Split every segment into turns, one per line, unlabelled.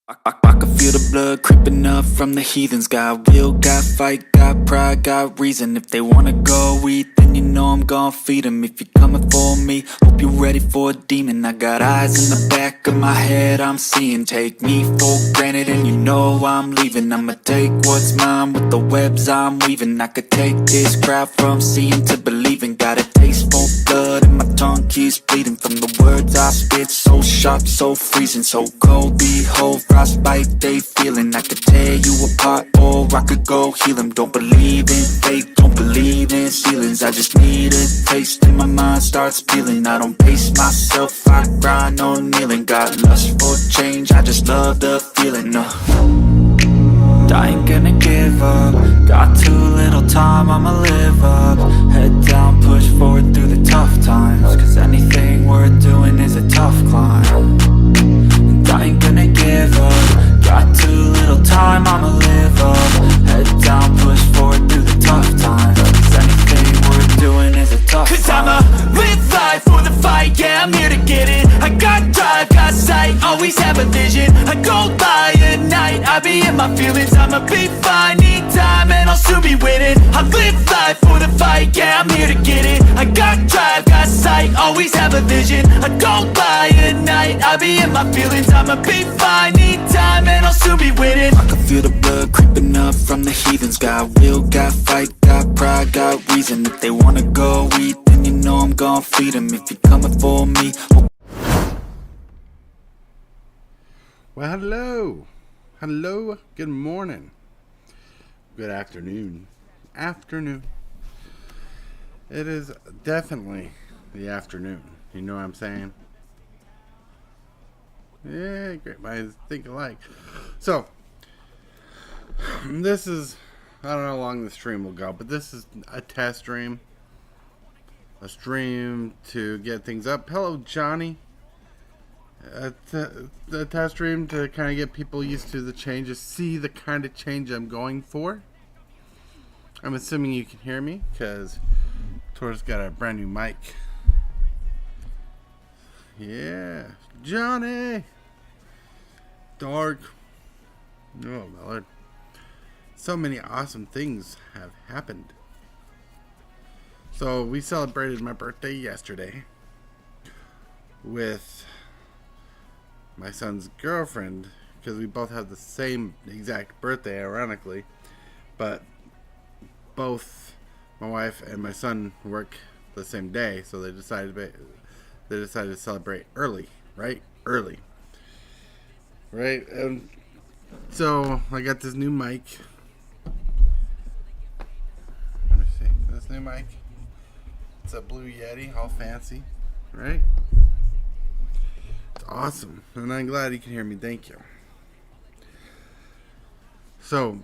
I can feel the blood creeping up from the heathens. Got will, got fight, got pride, got reason. If they wanna go eat, then you know I'm gon' feed them. If you're coming for me, hope you're ready for a demon. I got eyes in the back of my head, I'm seeing. Take me for granted and you know I'm leaving. I'ma take what's mine with the webs I'm weaving. I could take this crowd from seeing to believing. Got a taste for blood and my tongue keeps bleeding. From the words I spit, so sharp, so freezing, so cold. Behold, frostbite they feeling. I could tear you apart or I could go heal them. Don't believe in fate, don't believe in ceilings. I just need a taste and my mind starts peeling. I don't pace myself, I grind on kneeling. Got lust for change, I just love the feeling. I ain't gonna give up. Got too little time, I'ma live up. Head down, push forward through the tough times. Cause anything worth doing is a tough climb. And I ain't gonna give up. Got too little time, I'ma live up. Head down, push forward through the tough times. Cause anything worth doing is a tough climb. Cause I'ma live life for the fight, yeah, I'm here to get it. I got drive, got sight, always have a vision. I go by at night, I be in my feelings. I'ma be fine, need time, and I'll soon be winning. I live life for the fight, yeah, I'm here to get it. I got drive, got sight, always have a vision. I go by at night, I be in my feelings. I'ma be fine, need time, and I'll soon be winning. I can feel the blood creeping up from the heathens. Got will, got fight, got pride, got reason. If they wanna go eat, then you know I'm gon' feed them. If you're coming for me,
well, hello, good morning, good afternoon. It is definitely the afternoon, you know what I'm saying? Yeah, great minds think alike. So, this is, I don't know how long the stream will go, but this is a test stream. A stream to get things up. Hello, Johnny. The test stream to kind of get people used to the changes, see the kind of change I'm going for. I'm assuming you can hear me because Tortoise got a brand new mic. Yeah, Johnny. Dark. Oh my lord. So many awesome things have happened. So we celebrated my birthday yesterday with my son's girlfriend, because we both have the same exact birthday, ironically, but both my wife and my son work the same day, so they decided to celebrate early, right? And so I got this new mic. Let me see this new mic. It's a Blue Yeti, all fancy, right? It's awesome, and I'm glad you can hear me. Thank you. So,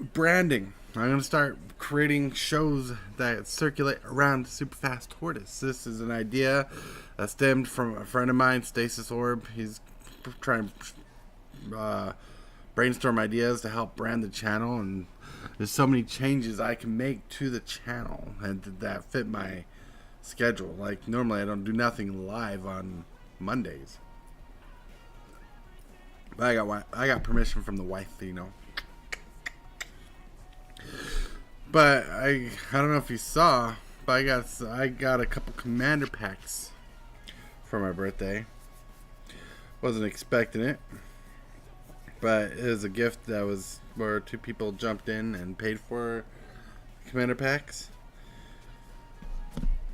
branding. I'm going to start creating shows that circulate around Superfast Tortoise. This is an idea that stemmed from a friend of mine, Stasis Orb. He's trying to brainstorm ideas to help brand the channel, and there's so many changes I can make to the channel and that fit my schedule. Like, normally I don't do nothing live on Mondays, but I got permission from the wife, you know. But I don't know if you saw, but I got a couple commander packs for my birthday. Wasn't expecting it, but it was a gift that was where two people jumped in and paid for commander packs.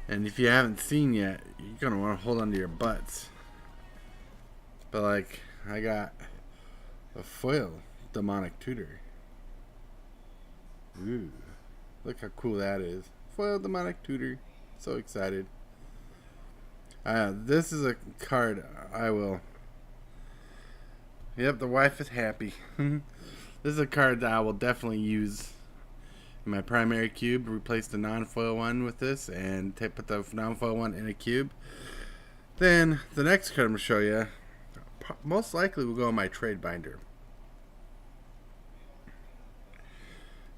And if you haven't seen yet, you're gonna want to hold on to your butts. But like, I got a foil demonic tutor. Ooh, look how cool that is. Foil demonic tutor. So excited. This is a card I will. Yep, the wife is happy. This is a card that I will definitely use in my primary cube. Replace the non-foil one with this and put the non-foil one in a cube. Then the next card I'm going to show you most likely will go in my trade binder.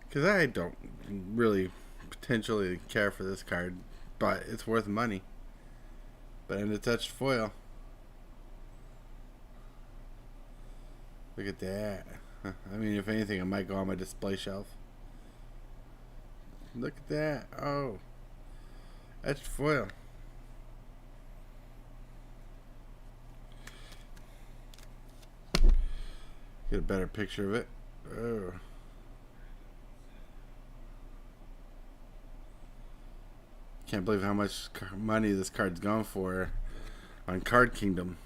Because I don't really potentially care for this card, but it's worth money. But in a touched foil. Look at that. I mean, if anything, it might go on my display shelf. Look at that. Oh. Etched foil. Get a better picture of it. Oh. Can't believe how much money this card's going for on Card Kingdom.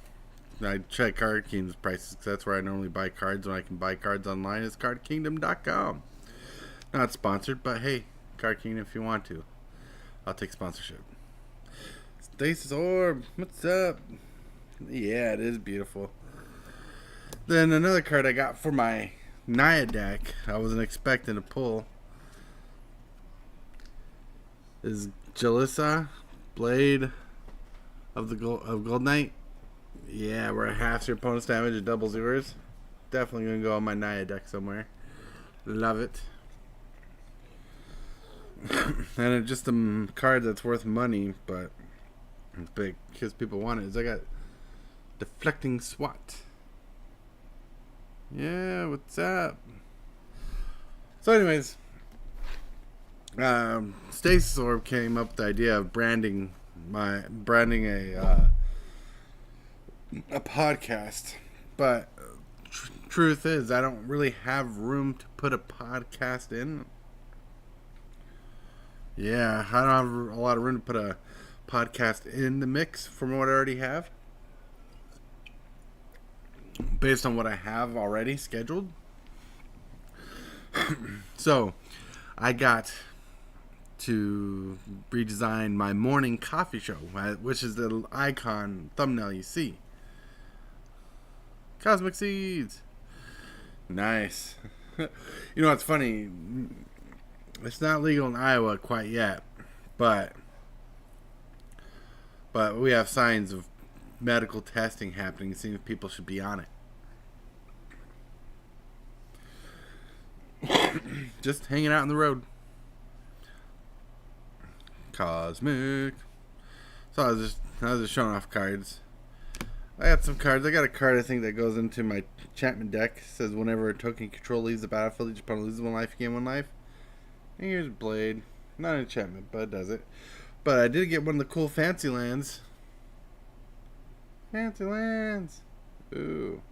I check Card Kingdom's prices because that's where I normally buy cards when I can buy cards online. Is cardkingdom.com. Not sponsored, but hey, Card Kingdom if you want to. I'll take sponsorship. Stasis Orb, what's up? Yeah, it is beautiful. Then another card I got for my Naya deck, I wasn't expecting to pull, is Jalissa, Blade of Gold Knight. Yeah, where it halves your opponent's damage and doubles yours. Definitely gonna go on my Naya deck somewhere. Love it. And it's just a card that's worth money, but it's big because people want it. Is I got Deflecting SWAT. Yeah, what's up? So, anyways, Stasis Orb came up with the idea of branding a podcast, but truth is, I don't really have room to put a podcast in. Yeah, I don't have a lot of room to put a podcast in the mix from what I already have. Based on what I have already scheduled. So, I got to redesign my morning coffee show, which is the icon thumbnail you see. Cosmic Seeds. Nice. You know what's funny? It's not legal in Iowa quite yet, but we have signs of medical testing happening, seeing if people should be on it. Just hanging out on the road. Cosmic. So I was just showing off cards. I got some cards. I got a card I think that goes into my enchantment deck. It says whenever a token control leaves the battlefield, each opponent loses 1 life, you gain 1 life. And here's Blade. Not an enchantment, but it does it. But I did get one of the cool fancy lands. Fancy lands. Ooh.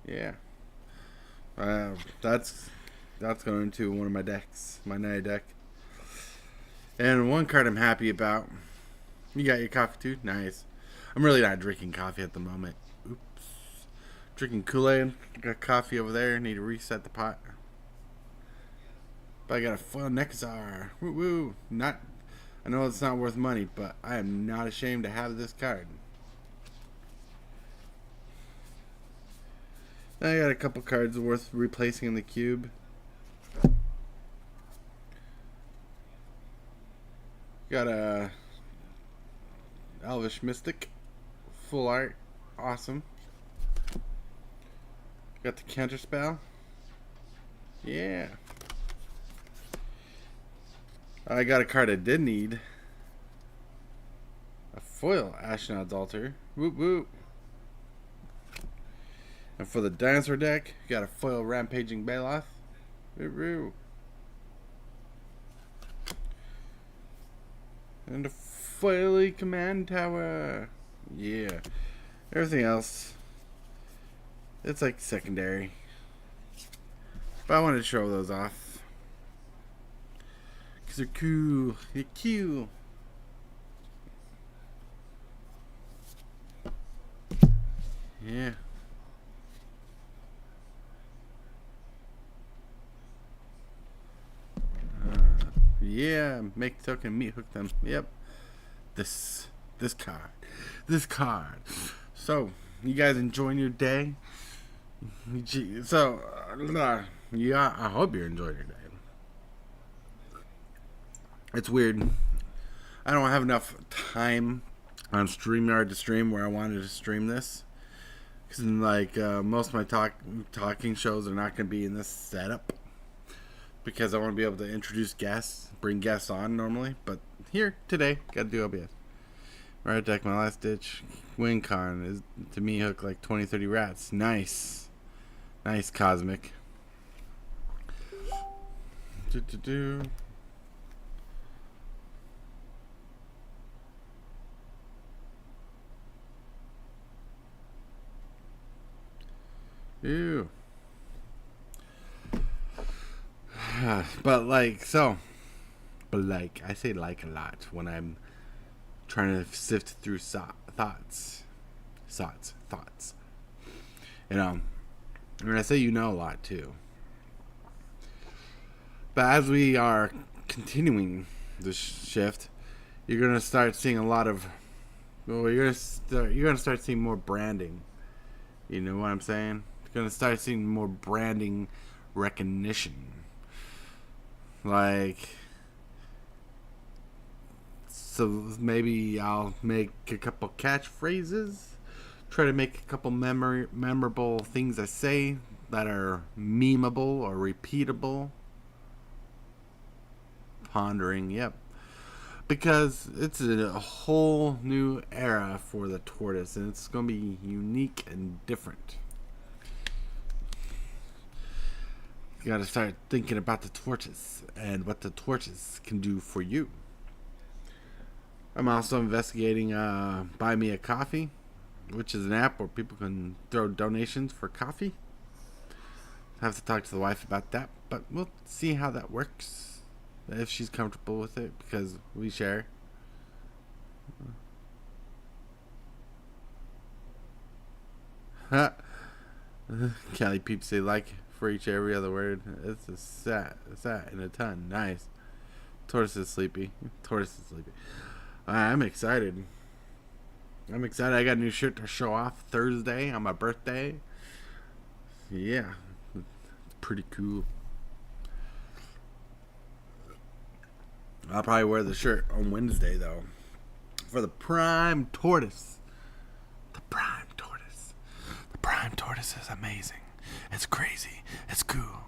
Yeah. That's going into one of my decks, my Naya deck. And one card I'm happy about. You got your coffee too? Nice. I'm really not drinking coffee at the moment. Oops. Drinking Kool-Aid. Got coffee over there. Need to reset the pot. But I got a foil Nexar. Woo woo. I know it's not worth money, but I am not ashamed to have this card. I got a couple cards worth replacing in the cube. Got a Elvish Mystic. Full art. Awesome. Got the counter spell. Yeah. I got a card I did need. A foil Ashnod's Altar. Whoop whoop. And for the dinosaur deck, you got a foil Rampaging Baloth. Whoop whoop. And a foily Command Tower. Yeah. Everything else, it's like secondary. But I wanted to show those off. Because they're cool. They're cute. Yeah. Yeah, make the token, meat hook them. Yep. This card. So, you guys enjoying your day? So, yeah, I hope you're enjoying your day. It's weird. I don't have enough time on StreamYard to stream where I wanted to stream this. Because, most of my talking shows are not going to be in this setup. Because I want to be able to introduce guests, bring guests on normally. But here, today, got to do OBS. Right deck, my last ditch. WinCon is to me hook like 20-30 rats. Nice. Nice cosmic. Do. Ew. But like, so. But like, I say like a lot when I'm trying to sift through thoughts. Thoughts. You know, and I say a lot too. But as we are continuing this shift, you're gonna start seeing a lot of. Well, you're gonna start seeing more branding. You know what I'm saying? You're gonna start seeing more branding recognition. Like, so maybe I'll make a couple catchphrases. Try to make a couple memorable things I say that are memeable or repeatable. Pondering, yep. Because it's a whole new era for the Tortoise, and it's going to be unique and different. You got to start thinking about the Tortoise and what the Tortoise can do for you. I'm also investigating Buy Me a Coffee, which is an app where people can throw donations for coffee. I have to talk to the wife about that, but we'll see how that works. If she's comfortable with it, because we share. Cali peeps say like for each every other word. It's a sat in a ton. Nice. Tortoise is sleepy. I'm excited. I got a new shirt to show off Thursday on my birthday. Yeah, it's pretty cool. I'll probably wear the shirt on Wednesday, though. For the Prime Tortoise. The Prime Tortoise. The Prime Tortoise is amazing. It's crazy. It's cool.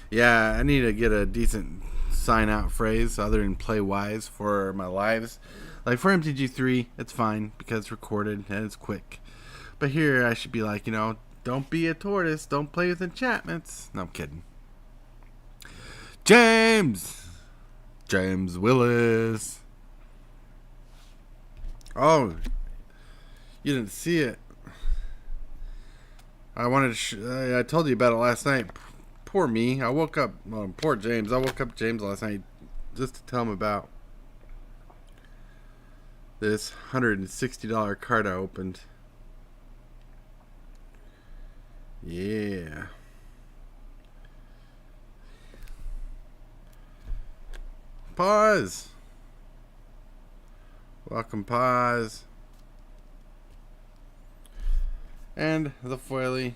Yeah, I need to get a decent sign-out phrase other than play wise for my lives. Like for MTG3, it's fine because it's recorded and it's quick. But here, I should be like, don't be a tortoise. Don't play with enchantments. No, I'm kidding. James Willis. Oh, you didn't see it. I wanted to. I told you about it last night. Poor me. I woke up. Well, poor James. I woke up James last night just to tell him about this $160 card I opened. Yeah. Pause. Welcome, Pause. And the foily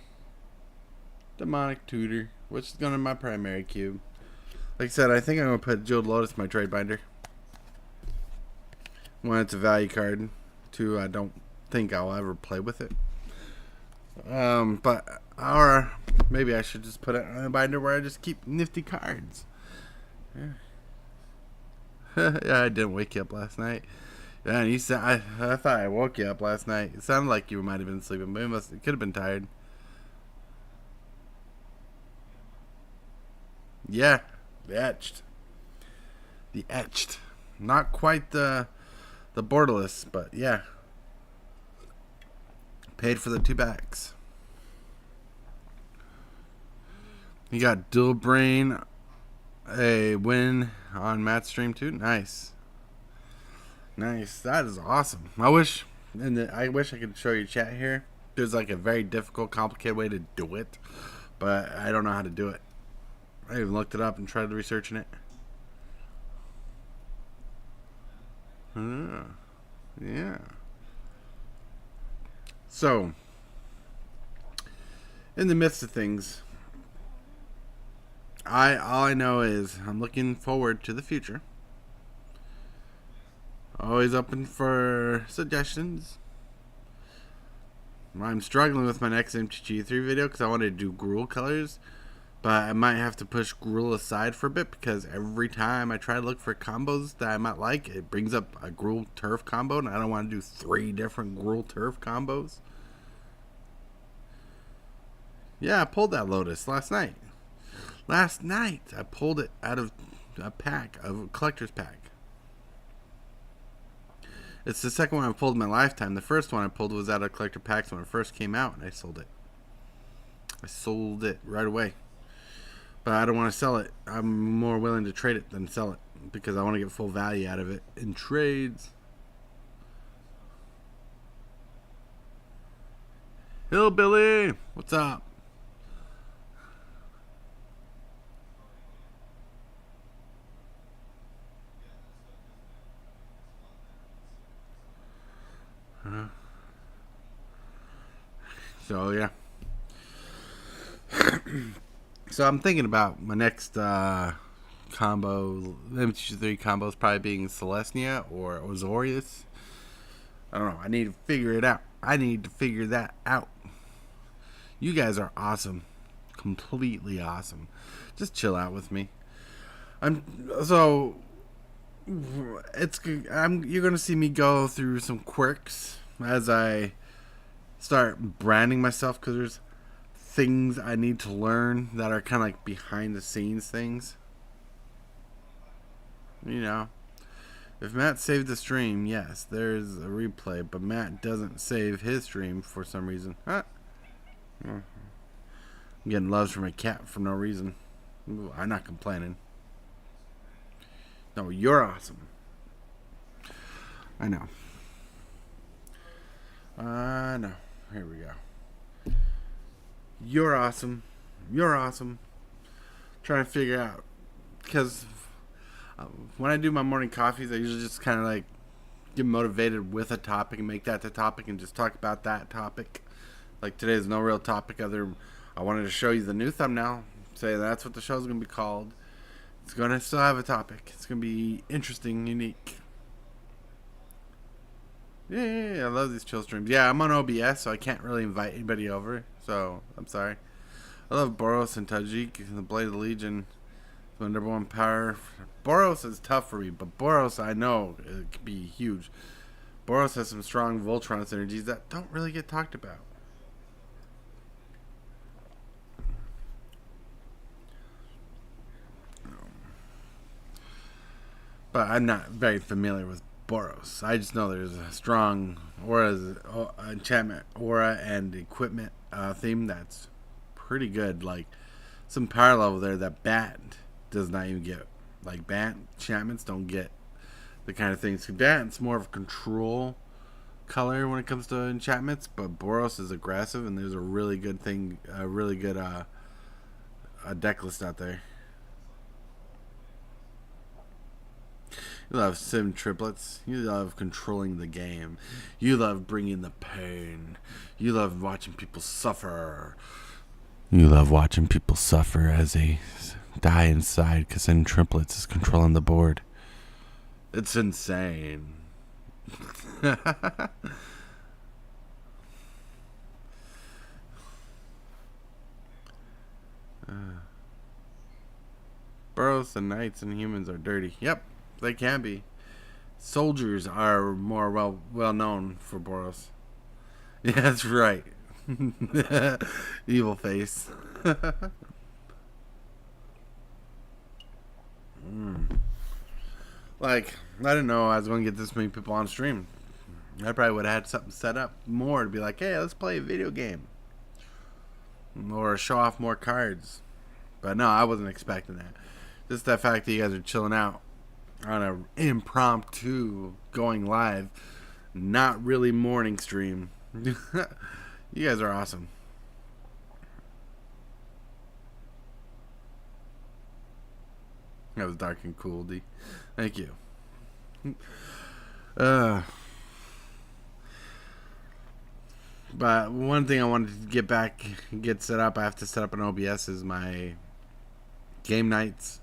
Demonic Tutor, which is going to my primary cube. Like I said, I think I'm going to put Jeweled Lotus in my trade binder. One, it's a value card. Two, I don't think I'll ever play with it. Or maybe I should just put it in a binder where I just keep nifty cards. Yeah. Yeah, I didn't wake you up last night. Yeah, and you said I thought I woke you up last night. It sounded like you might have been sleeping, but it could have been tired. Yeah, the etched. Not quite the borderless, but yeah. Paid for the 2 backs. You got Dual Brain, a win on Matt's stream too. Nice. That is awesome. I wish I could show you chat here. There's like a very difficult, complicated way to do it, but I don't know how to do it. I even looked it up and tried researching it. Yeah. So, in the midst of things, all I know is I'm looking forward to the future. Always open for suggestions. I'm struggling with my next MTG3 video because I wanted to do Gruul colors, But I might have to push Gruul aside for a bit because every time I try to look for combos that I might like, it brings up a Gruul Turf combo, and I don't want to do 3 different Gruul Turf combos. Yeah, I pulled that Lotus last night. Last night, I pulled it out of a collector's pack. It's the second one I pulled in my lifetime. The first one I pulled was out of collector packs when it first came out, and I sold it. I sold it right away. But I don't want to sell it. I'm more willing to trade it than sell it because I want to get full value out of it in trades. Hillbilly, what's up? So yeah. So I'm thinking about my next combo, MT3 combos probably being Celestia or Azorius. I don't know. I need to figure it out. I need to figure that out. You guys are awesome. Completely awesome. Just chill out with me. You're gonna see me go through some quirks as I start branding myself because there's things I need to learn that are kind of like behind the scenes things. You know, if Matt saved the stream, yes, there's a replay, but Matt doesn't save his stream for some reason. Huh? I'm getting loves from a cat for no reason. Ooh, I'm not complaining. No, you're awesome. I know. Here we go. You're awesome. You're awesome. Trying to figure out. Because when I do my morning coffees, I usually just kind of like get motivated with a topic and make that the topic and just talk about that topic. Like today's no real topic other. I wanted to show you the new thumbnail. Say that's what the show's going to be called. It's going to still have a topic. It's going to be interesting, unique. Yeah, I love these chill streams. Yeah, I'm on OBS, so I can't really invite anybody over. So, I'm sorry. I love Boros and Tajik and the Blade of the Legion. The number 1 power. Boros is tough for me, but Boros, I know, it could be huge. Boros has some strong Voltron synergies that don't really get talked about. But I'm not very familiar with Boros. I just know there's a strong enchantment, aura, and equipment theme that's pretty good. Like some power level there that Bat does not even get. Like Bat enchantments don't get the kind of things. Bat's more of a control color when it comes to enchantments, but Boros is aggressive, and there's a really good thing, a really good a deck list out there. You love sim triplets. You love controlling the game. You love bringing the pain. You love watching people suffer. You love watching people suffer as they die inside because sim triplets is controlling the board. It's insane. Boros and knights and humans are dirty. Yep. They can be. Soldiers are more well known for Boros. Yeah, that's right. Evil face. Like, I didn't know I was going to get this many people on stream. I probably would have had something set up more to be like, hey, let's play a video game. Or show off more cards. But no, I wasn't expecting that. Just the fact that you guys are chilling out on an impromptu going live, not really morning stream. You guys are awesome. That was dark and cool, D. Thank you. But one thing I wanted to get set up, I have to set up an OBS, is my game nights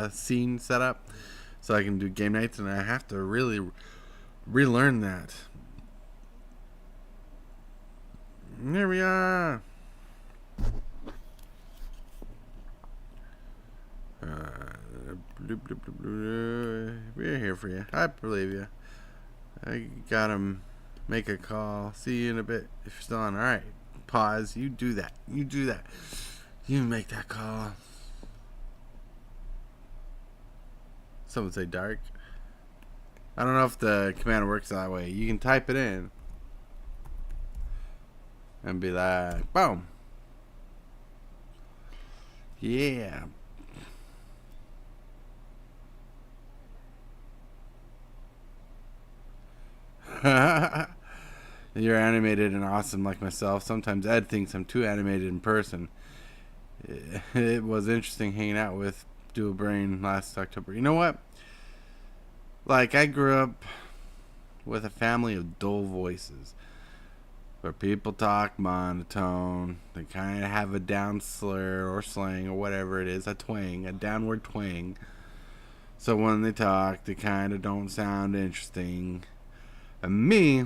scene setup. So I can do game nights, and I have to really relearn that. Here we are. We're here for you. I believe you. I got him. Make a call. See you in a bit. If you're still on. All right. Pause. You do that. You do that. You make that call. Someone say dark. I don't know if the command works that way. You can type it in and be like, boom. Yeah. You're animated and awesome like myself. Sometimes Ed thinks I'm too animated in person. It was interesting hanging out with Dual Brain last October. You know what? Like, I grew up with a family of dull voices where people talk monotone. They kind of have a down slur or slang or whatever it is, a twang, a downward twang. So when they talk, they kind of don't sound interesting. And me,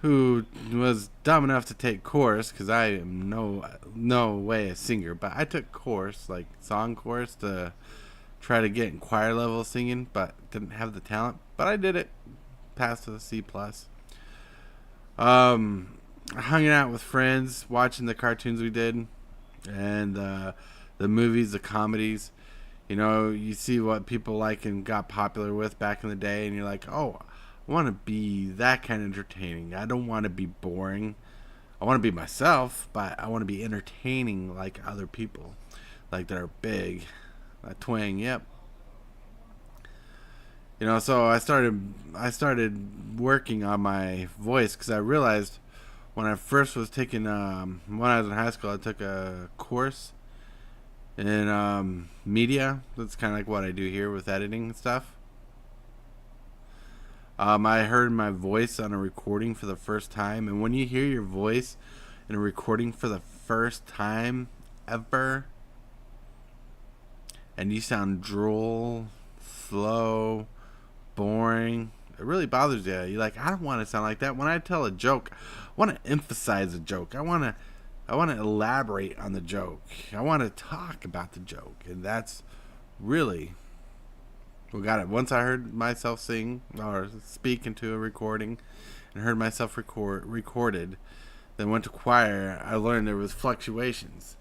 who was dumb enough to take course, because I am no way a singer, but I took course, like song course, to try to get in choir level singing, but didn't have the talent. But I did it. Passed with a C+. Hanging out with friends, watching the cartoons we did, and the movies, the comedies. You know, you see what people like and got popular with back in the day, and you're like, oh, I want to be that kind of entertaining. I don't want to be boring. I want to be myself, but I want to be entertaining like other people, like that are big. A twang, yep. You know, so I started working on my voice because I realized when I first was taking when I was in high school, I took a course in media. That's kind of like what I do here with editing and stuff. I heard my voice on a recording for the first time, and when you hear your voice in a recording for the first time ever, and you sound droll, slow, boring, it really bothers you. You're like, I don't want to sound like that. When I tell a joke, I want to emphasize a joke. I want to elaborate on the joke. I want to talk about the joke, and that's really what got it. Once I heard myself sing or speak into a recording, and heard myself recorded, then went to choir. I learned there was fluctuations,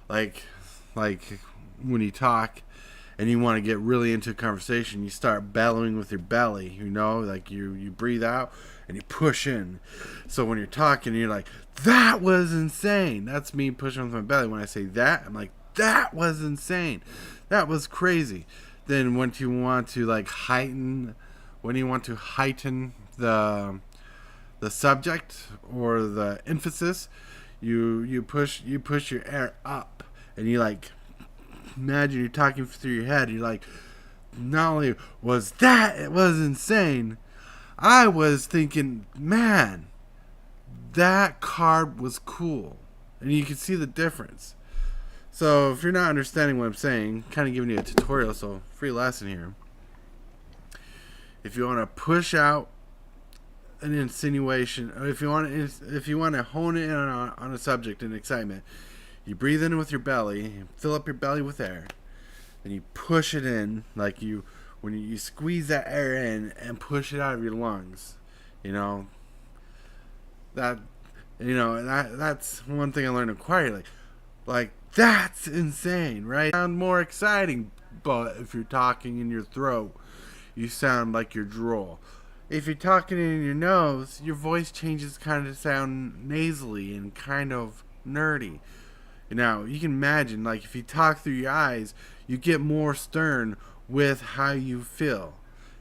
like when you talk and you want to get really into a conversation, you start bellowing with your belly, you know, like you breathe out and you push in. So when you're talking, you're like, that was insane. That's me pushing with my belly. When I say that, I'm like, that was insane. That was crazy. Then when you want to heighten the subject or the emphasis, you push your air up, and you imagine you're talking through your head. You're like, not only was that, it was insane, I was thinking, man, that card was cool. And you can see the difference. So if you're not understanding what I'm saying, kind of giving you a tutorial, so free lesson here. If you want to push out an insinuation, or if you want to hone in on a subject and excitement, you breathe in with your belly, fill up your belly with air, and you push it in when you squeeze that air in and push it out of your lungs. That's one thing I learned in choir. Like that's insane, right? Sound more exciting, but if you're talking in your throat, you sound like you're droll. If you're talking in your nose, your voice changes kind of sound nasally and kind of nerdy. Now, you can imagine, if you talk through your eyes, you get more stern with how you feel.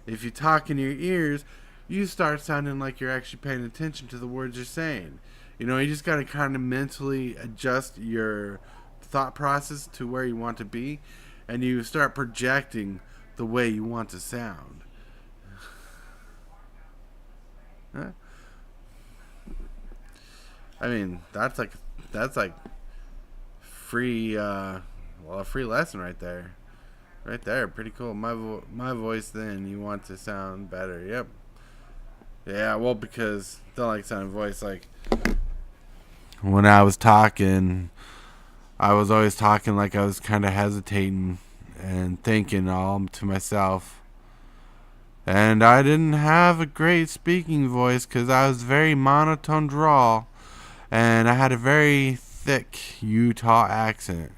If you talk in your ears, you start sounding like you're actually paying attention to the words you're saying. You just got to kind of mentally adjust your thought process to where you want to be, and you start projecting the way you want to sound. Huh? I mean, that's free a free lesson right there. Pretty cool. My voice, then you want to sound better. Yep. Yeah, well, because don't like sounding voice. When I was talking, I was always talking like I was kind of hesitating and thinking all to myself. And I didn't have a great speaking voice because I was very monotone drawl. And I had a very thick Utah accent.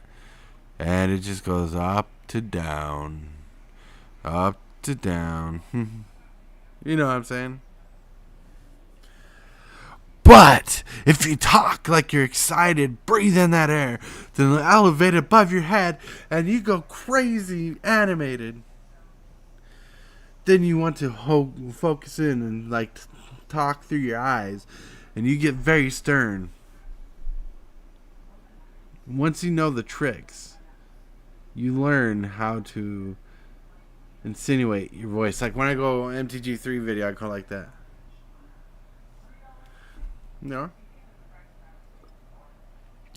And it just goes up to down. Up to down. You know what I'm saying? But if you talk like you're excited, breathe in that air, then elevate above your head, and you go crazy animated, then you want to focus in and like talk through your eyes, and you get very stern. Once you know the tricks, you learn how to insinuate your voice. Like when I go MTG3 video, I go like that. No.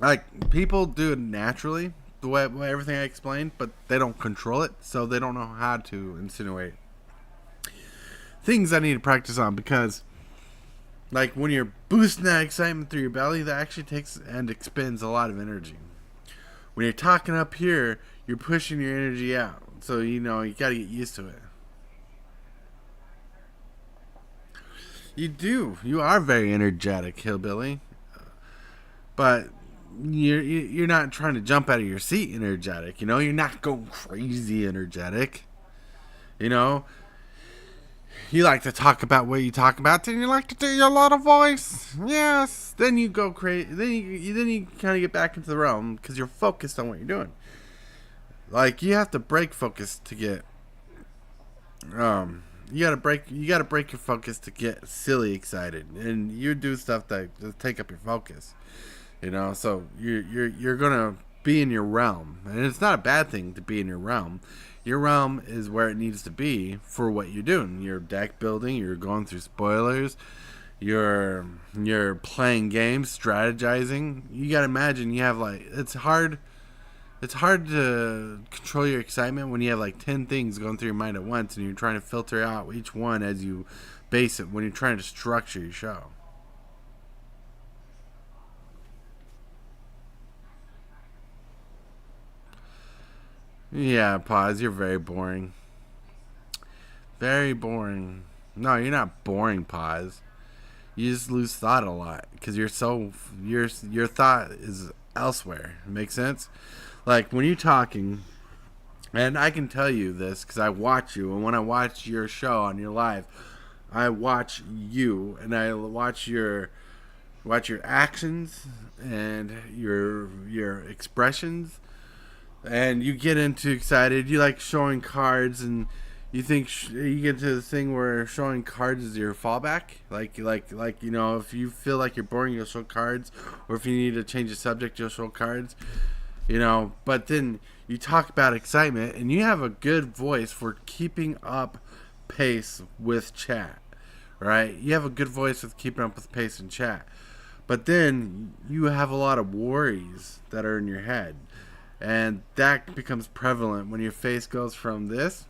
Like, people do it naturally, the way everything I explained, but they don't control it, so they don't know how to insinuate. Things I need to practice on, because, like, when you're boosting that excitement through your belly, that actually takes and expends a lot of energy. When you're talking up here, you're pushing your energy out, so, you gotta get used to it. You do. You are very energetic, hillbilly. But you're not trying to jump out of your seat energetic. You're not going crazy energetic. You like to talk about what you talk about, then you like to do your little voice. Yes. Then you go crazy. Then you kind of get back into the realm because you're focused on what you're doing. Like, you have to break focus to get you gotta break your focus to get silly excited, and you do stuff that take up your focus. So you're gonna be in your realm, and it's not a bad thing to be in your realm. Your realm is where it needs to be for what you're doing. You're deck building. You're going through spoilers. You're playing games, strategizing. You gotta imagine you have it's hard. It's hard to control your excitement when you have 10 things going through your mind at once, and you're trying to filter out each one as you base it when you're trying to structure your show. Yeah, pause. You're very boring. Very boring. No, you're not boring, pause. You just lose thought a lot because your thought is elsewhere. Make sense? Like when you're talking, and I can tell you this because I watch you, and when I watch your show on your live, I watch you, and I watch your actions and your expressions, and you get into excited. You like showing cards, and you think you get to the thing where showing cards is your fallback. Like if you feel like you're boring, you'll show cards, or if you need to change the subject, you'll show cards. But then you talk about excitement, and you have a good voice for keeping up pace with chat, right? You have a good voice with keeping up with pace in chat. But then you have a lot of worries that are in your head, and that becomes prevalent when your face goes from this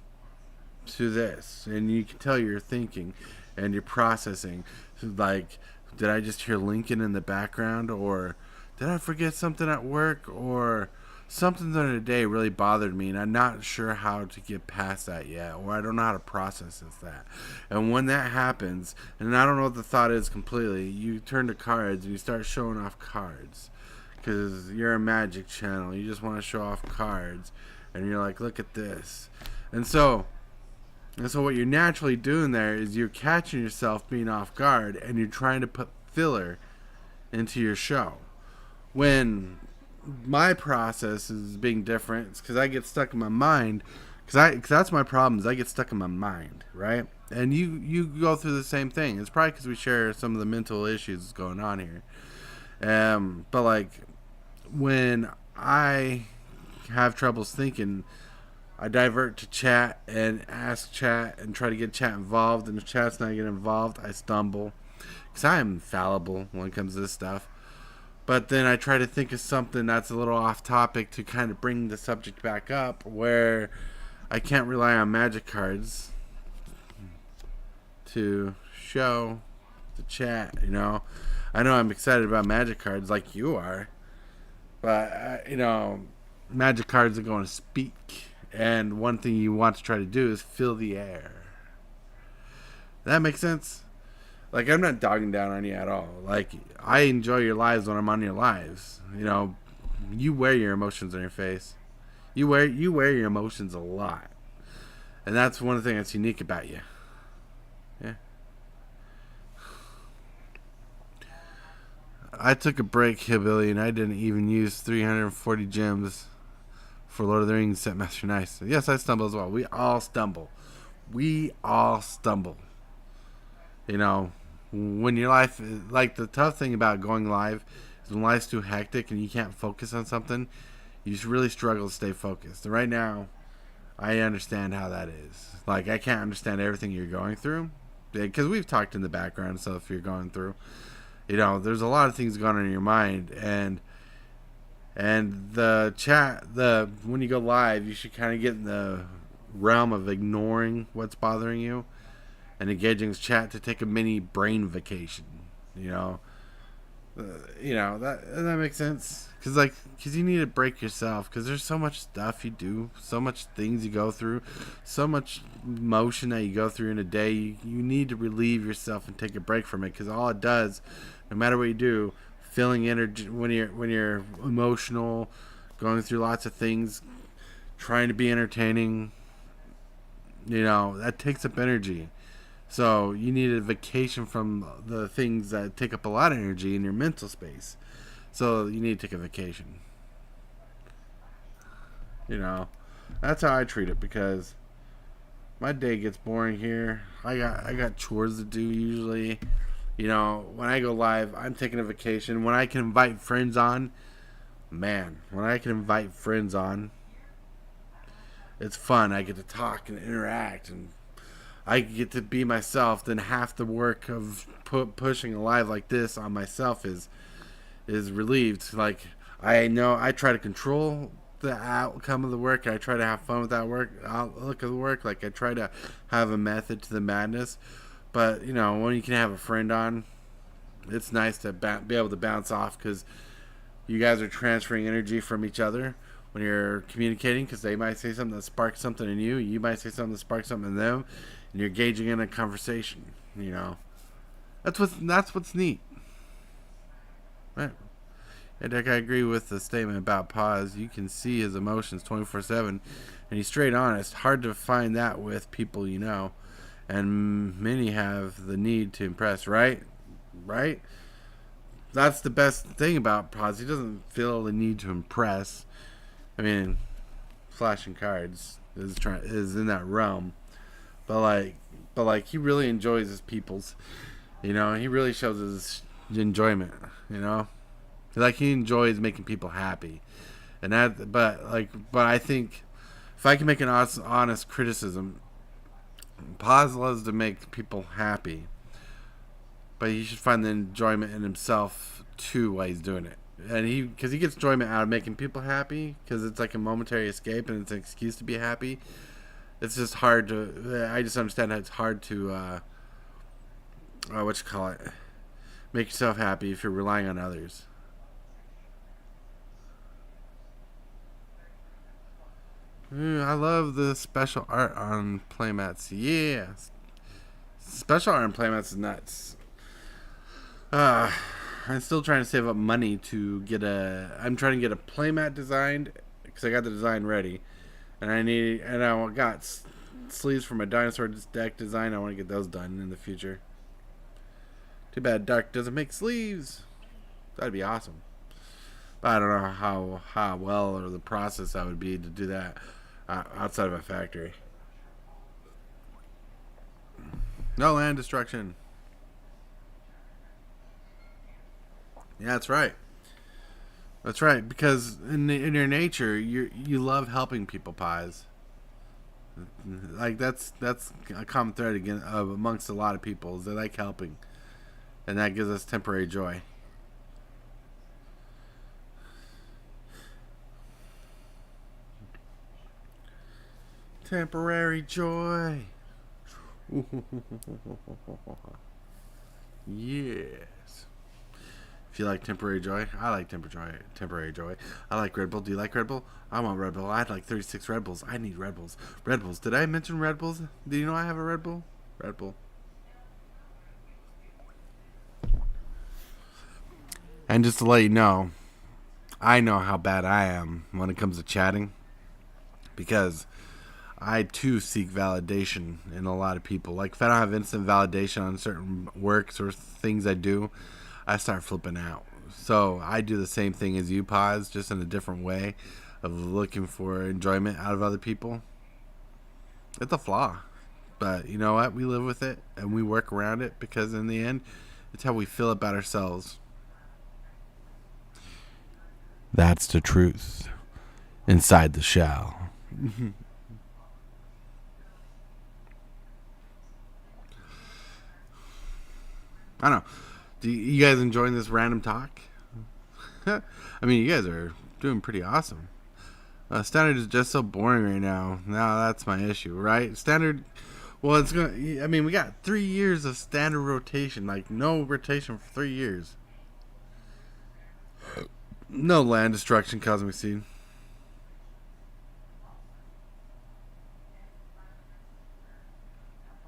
to this, and you can tell you're thinking and you're processing. Like, did I just hear Lincoln in the background, or did I forget something at work, or something during the day really bothered me, and I'm not sure how to get past that yet, or I don't know how to process that. And when that happens, and I don't know what the thought is completely, you turn to cards and you start showing off cards because you're a magic channel. You just want to show off cards, and you're like, look at this. And so what you're naturally doing there is you're catching yourself being off guard, and you're trying to put filler into your show. When my process is being different, it's because I get stuck in my mind. Because that's my problem, is I get stuck in my mind, right? And you go through the same thing. It's probably because we share some of the mental issues going on here. But like when I have troubles thinking, I divert to chat and ask chat and try to get chat involved. And if chat's not getting involved, I stumble. Because I am fallible when it comes to this stuff. But then I try to think of something that's a little off topic to kind of bring the subject back up, where I can't rely on magic cards to show the chat, I know I'm excited about magic cards like you are, But magic cards are going to speak, and one thing you want to try to do is fill the air. That makes sense. Like, I'm not dogging down on you at all. Like, I enjoy your lives when I'm on your lives. You wear your emotions on your face. You wear your emotions a lot, and that's one thing that's unique about you. Yeah. I took a break, Hillbilly, and I didn't even use 340 gems for Lord of the Rings Set Master Nice. Yes, I stumble as well. We all stumble. We all stumble. When your life, like, the tough thing about going live is when life's too hectic and you can't focus on something, you just really struggle to stay focused. And right now, I understand how that is. Like, I can't understand everything you're going through, because we've talked in the background. So if you're going through, there's a lot of things going on in your mind, and the chat, when you go live, you should kind of get in the realm of ignoring what's bothering you and engaging with chat to take a mini brain vacation. That makes sense, because you need to break yourself, because there's so much stuff you do, so much things you go through, so much emotion that you go through in a day. You need to relieve yourself and take a break from it, because all it does, no matter what you do, feeling energy when you're emotional, going through lots of things, trying to be entertaining, that takes up energy. So you need a vacation from the things that take up a lot of energy in your mental space. So you need to take a vacation. That's how I treat it, because my day gets boring here. I got chores to do usually. When I go live, I'm taking a vacation. When I can invite friends on, it's fun. I get to talk and interact, and I get to be myself. Then half the work of pushing a live like this on myself is relieved. Like, I know I try to control the outcome of the work. I try to have fun with that outlook of the work. Like, I try to have a method to the madness. But when you can have a friend on, it's nice to be able to bounce off, because you guys are transferring energy from each other when you're communicating, because they might say something that sparks something in you. You might say something that sparks something in them, and you're engaging in a conversation. That's what's neat. Right. And I agree with the statement about Paz. You can see his emotions 24/7, and he's straight honest. Hard to find that with people and many have the need to impress. Right. That's the best thing about Paz. He doesn't feel the need to impress. I mean, flashing cards is in that realm, but he really enjoys his peoples. He really shows his enjoyment. Like, he enjoys making people happy, and but I think if I can make an honest criticism, Paz loves to make people happy, but he should find the enjoyment in himself too while he's doing it. And because he gets enjoyment out of making people happy, because it's like a momentary escape and it's an excuse to be happy. It's just hard to. I just understand that it's hard to. Make yourself happy if you're relying on others. I love the special art on playmats. Yeah, special art on playmats is nuts. I'm still trying to save up money to get I'm trying to get a playmat designed, because I got the design ready, and I got sleeves for my dinosaur deck design. I want to get those done in the future. Too bad Dark doesn't make sleeves. That'd be awesome. But I don't know how well or the process that would be to do that outside of a factory. No land destruction. Yeah, that's right. That's right, because in your nature, you love helping people, Pies. Like, that's a common thread again amongst a lot of people, is they like helping, and that gives us temporary joy. Temporary joy. Yes. If you like temporary joy, I like temporary joy. I like Red Bull. Do you like Red Bull? I want Red Bull. I'd like 36 Red Bulls. I need Red Bulls. Red Bulls. Did I mention Red Bulls? Do you know I have a Red Bull? Red Bull. And just to let you know, I know how bad I am when it comes to chatting. Because I too seek validation in a lot of people. Like if I don't have instant validation on certain works or things I do, I start flipping out. So I do the same thing as you, Paz, just in a different way of looking for enjoyment out of other people. It's a flaw. But you know what? We live with it and we work around it because in the end, it's how we feel about ourselves. That's the truth inside the shell. I don't know. Do you guys enjoying this random talk? I mean, you guys are doing pretty awesome. Standard is just so boring right now. Now that's my issue, right? Standard. Well, it's gonna. I mean, we got 3 years of standard rotation, like no rotation for 3 years. No land destruction, Cosmic Seed.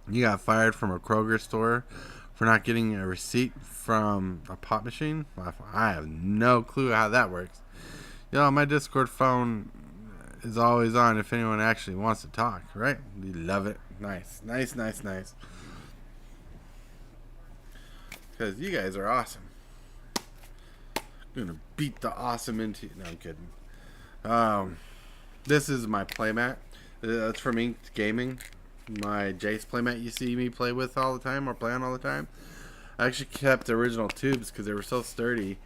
You got fired from a Kroger store for not getting a receipt from a pop machine? I have no clue how that works. Yo, my Discord phone is always on if anyone actually wants to talk, right? We love it. Nice. Because you guys are awesome. I'm going to beat the awesome into you. No, I'm kidding. This is my playmat. That's for me, gaming. My Jace playmat you see me play with all the time or play on all the time. I actually kept the original tubes because they were so sturdy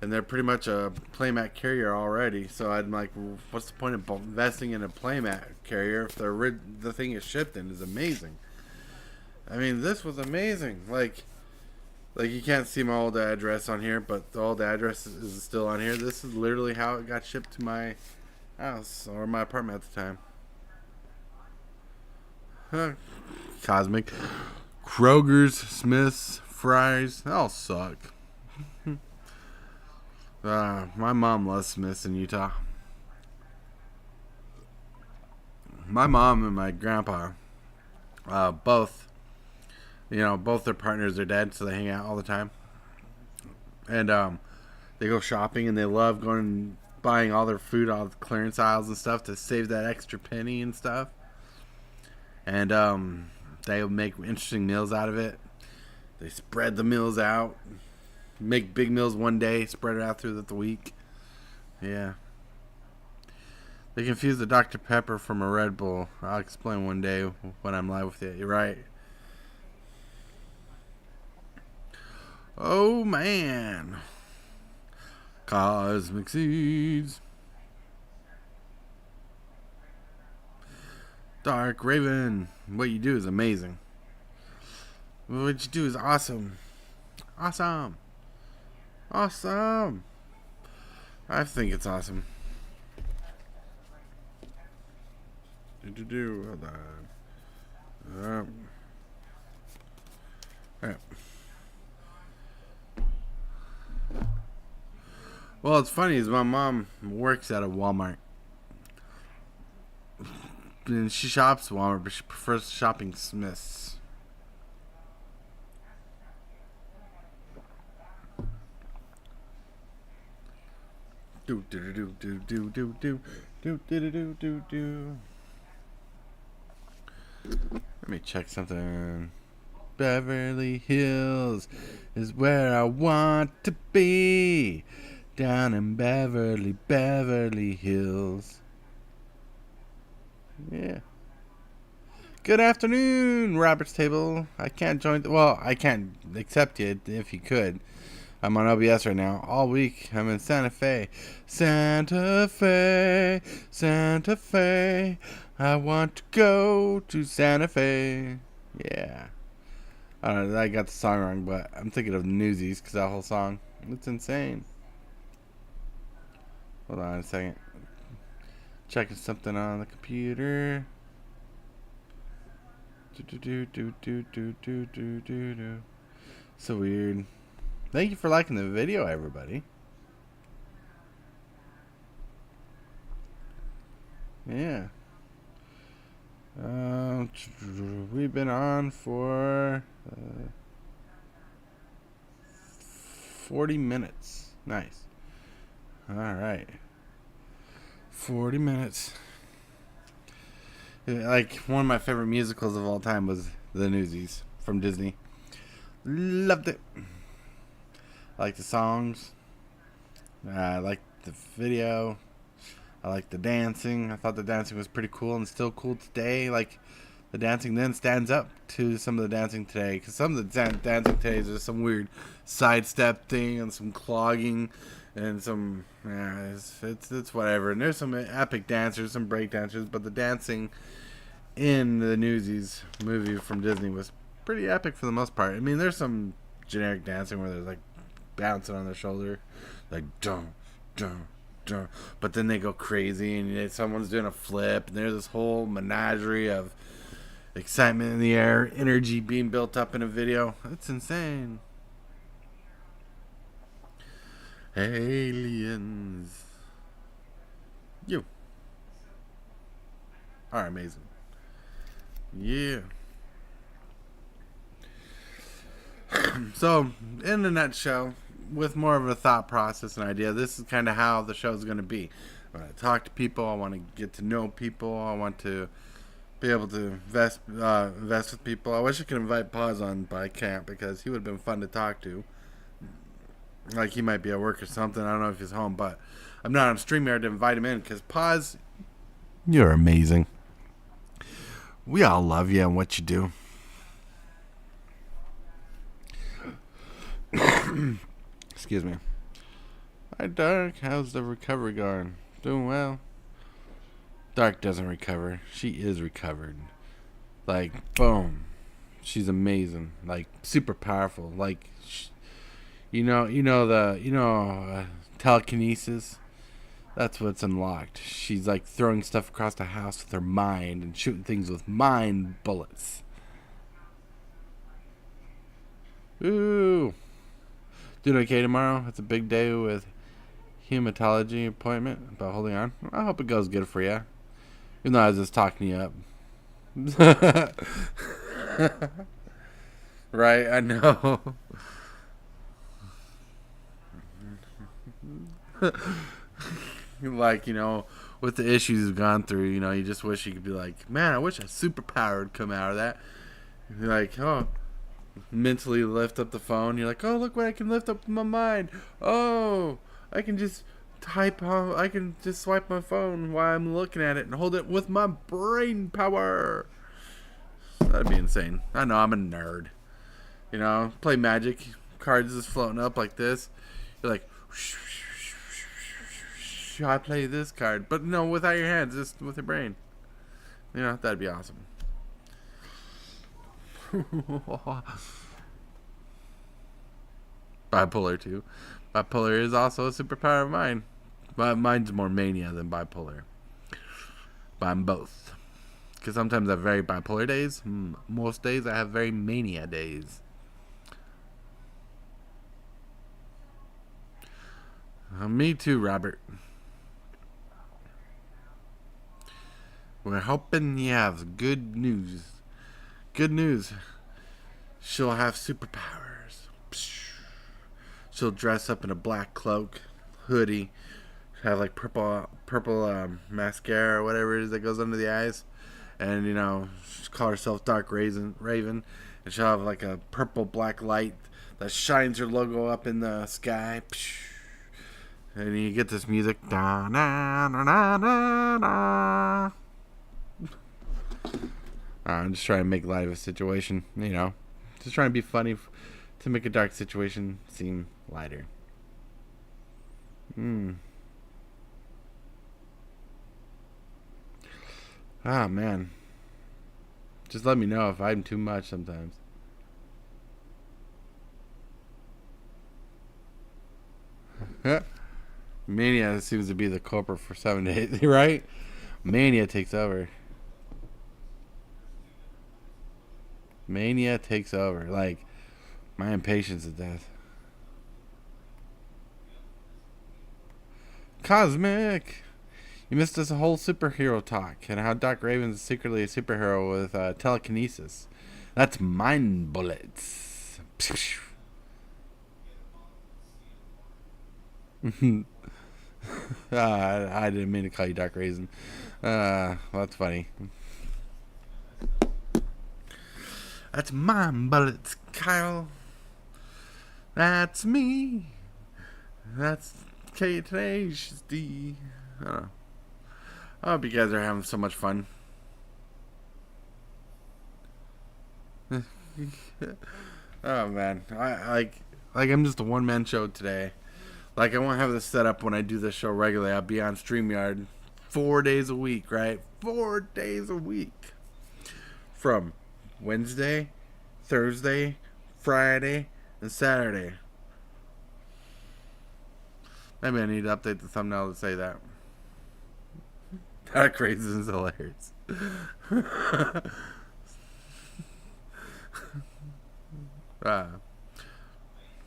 and they're pretty much a playmat carrier already. So I'm like, what's the point of investing in a playmat carrier if the thing is shipped and is amazing? I mean, this was amazing. Like you can't see my old address on here, but the old address is still on here. This is literally how it got shipped to my house or my apartment at the time. Cosmic. Kroger's, Smith's, Fry's, they all suck. My mom loves Smith's in Utah. My mom and my grandpa, both their partners are dead, so they hang out all the time. And they go shopping and they love going and buying all their food off the clearance aisles and stuff to save that extra penny and stuff. And they make interesting meals out of it. They spread the meals out. Make big meals one day, spread it out through the week. Yeah. They confuse the Dr. Pepper from a Red Bull. I'll explain one day when I'm live with you. You're right. Oh, man. Cosmic Seeds. Dark Raven. What you do is amazing. What you do is awesome. Awesome. Awesome. I think it's awesome. Hold on. Alright. Well, it's funny is my mom works at a Walmart. And she shops Walmart, but she prefers shopping Smith's. Do do do do do do do do do do do do. Let me check something. Beverly Hills is where I want to be. Down in Beverly Hills. Yeah. Good afternoon, Robert's Table. I can't join. I can't accept you if you could. I'm on OBS right now. All week, I'm in Santa Fe. Santa Fe. I want to go to Santa Fe. Yeah. I don't know. I got the song wrong, but I'm thinking of Newsies because that whole song. It's insane. Hold on a second. Checking something on the computer. Do. So weird. Thank you for liking the video, everybody. Yeah. We've been on for 40 minutes. Nice. All right. 40 minutes. Like, one of my favorite musicals of all time was The Newsies from Disney. Loved it. I like the songs. I like the video. I like the dancing. I thought the dancing was pretty cool and still cool today. Like, the dancing then stands up to some of the dancing today. Because some of the dancing today is just some weird sidestep thing and some clogging and some, it's whatever. And there's some epic dancers, some break dancers, but the dancing in the Newsies movie from Disney was pretty epic for the most part. I mean, there's some generic dancing where they're like bouncing on their shoulder, like dun dun dun, but then they go crazy and someone's doing a flip, and there's this whole menagerie of excitement in the air, energy being built up in a video. It's insane. Aliens, you are amazing. Yeah. So, in a nutshell, with more of a thought process and idea, this is kind of how the show is going to be. When I talk to people, I want to get to know people. I want to be able to invest with people. I wish I could invite Paz on, but I can't because he would have been fun to talk to. Like, he might be at work or something. I don't know if he's home, but I'm not on StreamYard to invite him in because Paz, you're amazing. We all love you and what you do. Excuse me. Hi, Dark. How's the recovery going? Doing well. Dark doesn't recover. She is recovered. Like, boom. She's amazing. Like, super powerful. Like, telekinesis. That's what's unlocked. She's like throwing stuff across the house with her mind and shooting things with mind bullets. Ooh. Doing okay tomorrow? It's a big day with hematology appointment. But holding on. I hope it goes good for you. Even though I was just talking you up. Right, I know. Like, with the issues you've gone through, you just wish you could be like, man, I wish a superpower would come out of that. You're like, oh, mentally lift up the phone. You're like, oh, look what I can lift up with my mind. Oh, I can just I can just swipe my phone while I'm looking at it and hold it with my brain power. That'd be insane. I know, I'm a nerd. Play Magic. Cards just floating up like this. You're like, I play this card, but no, without your hands, just with your brain. That'd be awesome. Bipolar too. Bipolar is also a superpower of mine, but mine's more mania than bipolar. But I'm both, because sometimes I have very bipolar days. Most days I have very mania days. Me too, Robert. We're hoping you have good news. Good news. She'll have superpowers. She'll dress up in a black cloak, hoodie, have like purple mascara or whatever it is that goes under the eyes, and she'll call herself Dark Raven, and she'll have like a purple black light that shines her logo up in the sky. And you get this music. Da, na, na, na, na, na. I'm just trying to make light of a situation, Just trying to be funny to make a dark situation seem lighter. Ah, man. Just let me know if I'm too much sometimes. Mania seems to be the culprit for 7 days, right? Mania takes over. Mania takes over. Like, my impatience is death. Cosmic! You missed us a whole superhero talk and how Doc Raven's secretly a superhero with telekinesis. That's mind bullets. I didn't mean to call you Doc Raisin. That's funny. That's mind bullets, Kyle. That's me. That's K-Tenacious D. I don't know. I hope you guys are having so much fun. Oh man, I I'm just a one man show today. Like I won't have this set up when I do this show regularly. I'll be on StreamYard 4 days a week, right? 4 days a week. From Wednesday, Thursday, Friday, and Saturday. Maybe I need to update the thumbnail to say that. That crazy is hilarious.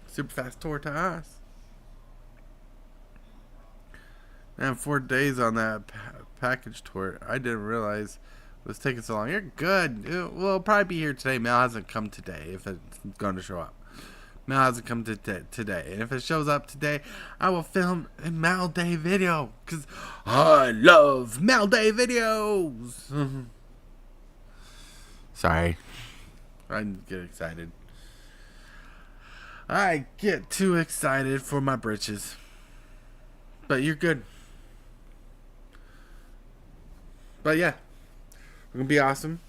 Super fast Tortoise. Man, 4 days on that package tour. I didn't realize it was taking so long. You're good. It'll probably be here today. Mail hasn't come today if it's going to show up. Mail hasn't come today. And if it shows up today, I will film a Mail Day video. Because I love Mail Day videos. Sorry. I get excited. I get too excited for my britches. But you're good. But yeah. We're going to be awesome.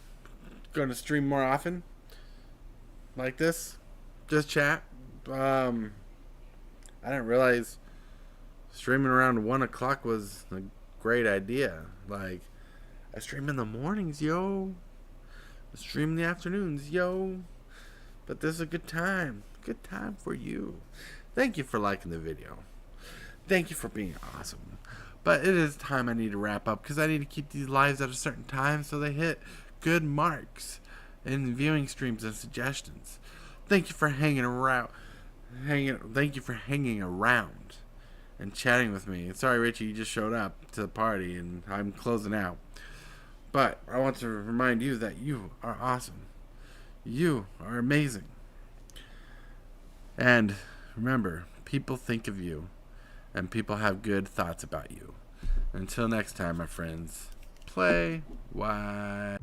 Going to stream more often. Like this. Just chat. I didn't realize streaming around 1 o'clock was a great idea. Like, I stream in the mornings, yo. I stream in the afternoons, yo. But this is a good time. Good time for you. Thank you for liking the video. Thank you for being awesome. But it is time I need to wrap up because I need to keep these lives at a certain time so they hit good marks in viewing streams and suggestions. Thank you for hanging around. Thank you for hanging around and chatting with me. Sorry, Richie, you just showed up to the party and I'm closing out. But I want to remind you that you are awesome. You are amazing. And remember, people think of you and people have good thoughts about you. Until next time, my friends, play wise.